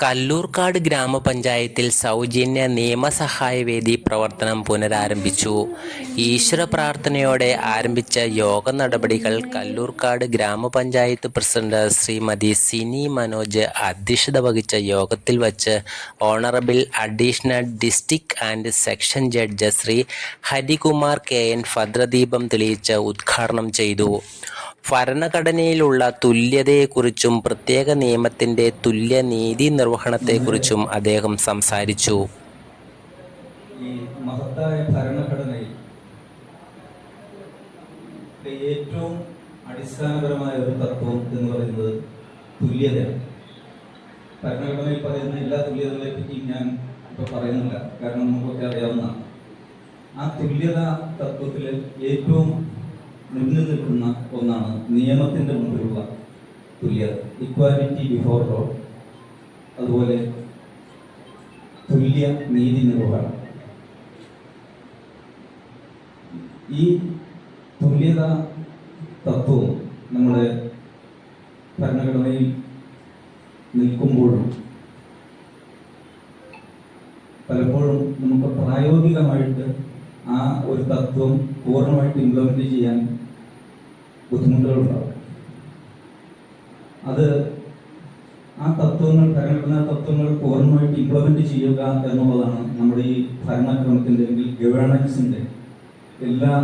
കല്ലൂർക്കാട് ഗ്രാമപഞ്ചായത്തിൽ സൗജന്യ നിയമസഹായവേദി പ്രവർത്തനം പുനരാരംഭിച്ചു. ഈശ്വര പ്രാർത്ഥനയോടെ ആരംഭിച്ച യോഗ നടപടികൾ കല്ലൂർക്കാട് ഗ്രാമപഞ്ചായത്ത് പ്രസിഡന്റ് ശ്രീമതി സിനി മനോജ് അധ്യക്ഷത വഹിച്ച യോഗത്തിൽ വച്ച് honourable additional district and section judge Shri Harikumar KN ഭദ്രദീപം തെളിയിച്ച് ഉദ്ഘാടനം ചെയ്തു. ഭരണഘടനയിലുള്ള തുല്യതയെക്കുറിച്ചും പ്രത്യേക നിയമത്തിന്റെ തുല്യനീതി നിർവഹണത്തെക്കുറിച്ചും അദ്ദേഹം സംസാരിച്ചു. ഈ മഹത്തായ ഭരണഘടനയിൽ ഏറ്റവും അടിസ്ഥാനപരമായ ഒരു തത്വം എന്ന് പറയുന്നത് തുല്യതയാണ്. ഭരണഘടനയിൽ പറയുന്ന എല്ലാ തുല്യതകളെ പറ്റി ഞാൻ ഇപ്പോൾ പറയുന്നില്ല, കാരണം നമുക്കൊക്കെ അറിയാവുന്നതാണ്. ആ തുല്യത തത്വത്തിൽ ഏറ്റവും മുന്നിൽ നിൽക്കുന്ന ഒന്നാണ് നിയമത്തിൻ്റെ മുമ്പിലുള്ള തുല്യത, ഇക്വാലിറ്റി ബിഫോർ ലോ. അതുപോലെ തുല്യ നീതി നിർവഹണം. ഈ തുല്യത തത്വവും നമ്മുടെ ഭരണഘടനയിൽ നിൽക്കുമ്പോഴും പലപ്പോഴും നമുക്ക് പ്രായോഗികമായിട്ട് ആ ഒരു തത്വം പൂർണ്ണമായിട്ട് ഇംപ്ലിമെന്റ് ചെയ്യാൻ ബുദ്ധിമുട്ടുകളുണ്ടാവും. അത് ആ തത്വങ്ങൾ, ഭരണഘടനാ തത്വങ്ങൾ പൂർണ്ണമായിട്ട് ഇംപ്ലിമെന്റ് ചെയ്യുക എന്നുള്ളതാണ് നമ്മുടെ ഈ ഭരണക്രമത്തിൻ്റെ ഗവേണൻസിൻ്റെ എല്ലാ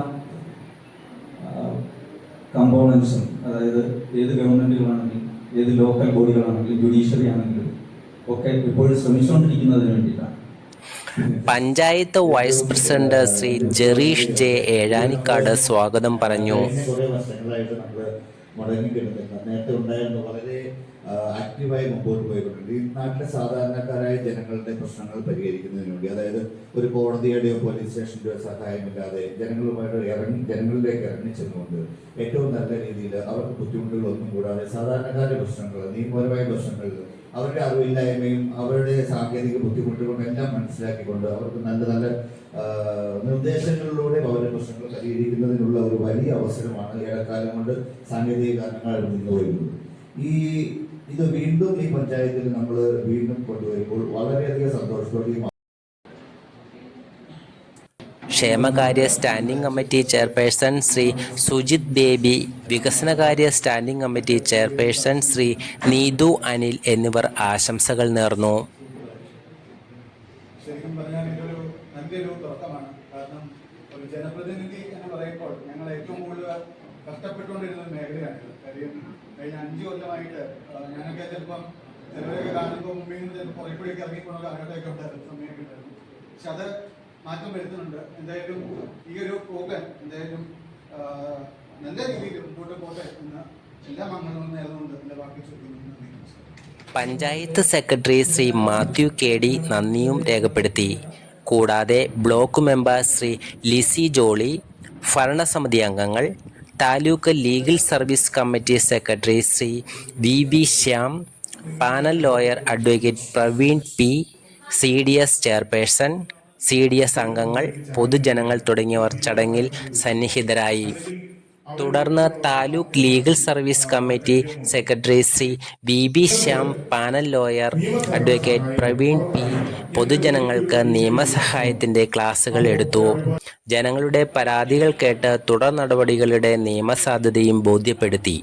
കമ്പോണൻസും. അതായത് ഏത് ഗവൺമെൻറ്റുകളാണെങ്കിലും ഏത് ലോക്കൽ ബോഡികളാണെങ്കിലും ജുഡീഷ്യറി ആണെങ്കിലും ഒക്കെ ഇപ്പോഴും ശ്രമിച്ചുകൊണ്ടിരിക്കുന്നതിന് വേണ്ടിയിട്ടാണ്. Panchayat vice president Shri Jereesh J. Ezhanikkad സ്വാഗതം പറഞ്ഞു. നേരത്തെ ഉണ്ടായിരുന്നു, വളരെ ആക്റ്റീവായി മുമ്പോട്ട് പോയിക്കൊണ്ടിട്ടുണ്ട്. ഈ നാട്ടിലെ സാധാരണക്കാരായ ജനങ്ങളുടെ പ്രശ്നങ്ങൾ പരിഹരിക്കുന്നതിന് വേണ്ടി, അതായത് ഒരു കോടതിയുടെയോ പോലീസ് സ്റ്റേഷൻ്റെയോ സഹായമില്ലാതെ ജനങ്ങളിലേക്ക് ഇറങ്ങി ചെന്നുകൊണ്ട് ഏറ്റവും നല്ല രീതിയിൽ അവർക്ക് ബുദ്ധിമുട്ടുകളൊന്നും കൂടാതെ സാധാരണക്കാരുടെ പ്രശ്നങ്ങൾ, നിയമപരമായ പ്രശ്നങ്ങൾ, അവരുടെ അറിവില്ലായ്മയും അവരുടെ സാങ്കേതിക ബുദ്ധിമുട്ടുകളും എല്ലാം മനസ്സിലാക്കിക്കൊണ്ട് അവർക്ക് നല്ല നല്ല നിർദ്ദേശങ്ങളിലൂടെ അവരുടെ പ്രശ്നങ്ങൾ പരിഹരിക്കുന്നതിനുള്ള ഒരു വലിയ അവസരമാണ് ഏറെക്കാലം കൊണ്ട് സാങ്കേതിക കാരണങ്ങൾ നിന്ന് വരുന്നത്. ഇത് വീണ്ടും ഈ പഞ്ചായത്തിൽ നമ്മൾ വീണ്ടും കൊണ്ടുവരുമ്പോൾ വളരെയധികം സന്തോഷത്തോടെയും. ക്ഷേമകാര്യ standing committee chairperson Shri Sujith Baby, വികസനകാര്യ standing committee chairperson Shri Neethu Anil എന്നിവർ ആശംസകൾ നേർന്നു. ശരിക്കും പറഞ്ഞാൽ ഇതൊരു നല്ലൊരു തുടക്കമാണ്. കാരണം ഒരു ജനപ്രതിനിധി എന്ന് പറയുമ്പോൾ ഞങ്ങൾ ഏറ്റവും കൂടുതൽ കഷ്ടപ്പെട്ടുകൊണ്ടിരുന്ന മേഖലയാണിത്. കാര്യം കഴിഞ്ഞ 5 കൊല്ലമായിട്ട് ഞാനൊക്കെ ചിലപ്പം ചിലവരൊക്കെ കാണുമ്പോൾ മുമ്പിൽ നിന്ന് ചിലപ്പോൾ പുറപ്പെടുക്കി ഇറങ്ങിക്കൊണ്ട കാലഘട്ടമൊക്കെ ഉണ്ടായിരുന്നു, സമയമൊക്കെ ഉണ്ടായിരുന്നു. പക്ഷെ അത് മാറ്റം വരുത്തുന്നുണ്ട്. എന്തായാലും ഈ ഒരു പ്രോഗ്രാം എന്തായാലും നല്ല രീതിയിൽ മുമ്പോട്ട് പോട്ടെ എന്ന് എല്ലാ മംഗളങ്ങളും നേർന്നുകൊണ്ട് എൻ്റെ വാക്കി ചോദിക്കുന്നു. പഞ്ചായത്ത് സെക്രട്ടറി ശ്രീ മാത്യു KD നന്ദിയും രേഖപ്പെടുത്തി. കൂടാതെ ബ്ലോക്ക് മെമ്പർ ശ്രീ ലിസി ജോളി, ഭരണസമിതി അംഗങ്ങൾ, taluk legal service committee secretary Shri VV Shyam, panel lawyer advocate Praveen P, CDS chairperson, CDS അംഗങ്ങൾ, പൊതുജനങ്ങൾ തുടങ്ങിയവർ ചടങ്ങിൽ സന്നിഹിതരായി. തുടർന്ന് taluk legal service committee secretary Shri VB Shyam, panel lawyer advocate Praveen P പൊതുജനങ്ങൾക്ക് നിയമസഹായത്തിൻ്റെ ക്ലാസുകൾ എടുത്തു. ജനങ്ങളുടെ പരാതികൾ കേട്ട് തുടർ നടപടികളുടെ നിയമസാധുതയും ബോധ്യപ്പെടുത്തി.